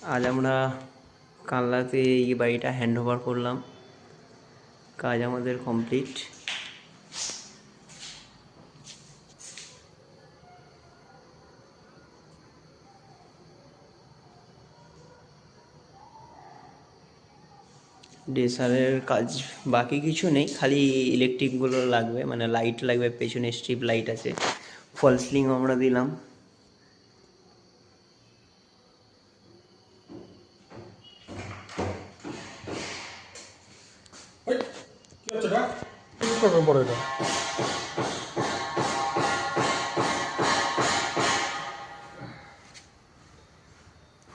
আজ আমরা কানলাতে এই বাড়িটা হ্যান্ড ওভার করলাম। কাজ আমাদের কমপ্লিট। ডেসারের কাজ বাকি কিছু নেই, খালি ইলেকট্রিকগুলো লাগবে, মানে লাইট লাগবে, পেছনে স্ট্রিপ লাইট আছে, ফল সিলিং আমরা দিলাম।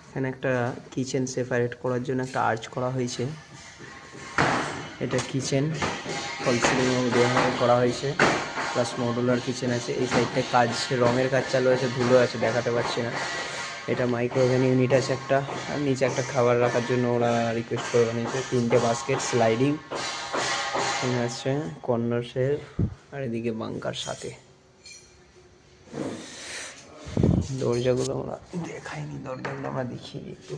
এখানে একটা কিচেন সেপারেট করার জন্য একটা আর্চ করা হয়েছে। এটা কিচেন, ফল সিলিং করা হয়েছে, প্লাস মডুলার কিচেন আছে। এই সাইডটা কাজ, রঙের কাজ চালু আছে, ধুলো আছে, দেখাতে পারছি না। এটা মাইক্রোওভেন ইউনিট আছে একটা, আর নিচে একটা খাবার রাখার জন্য ওরা রিকোয়েস্ট করে বানিয়েছে। 3টে বাস্কেট, স্লাইডিং আছে, কর্নার শেলফ, আর এদিকে বাঙ্কার সাথে। দরজাগুলো আমরা দেখাইনি, দরজাগুলো আমরা দেখিয়ে দিই একটু।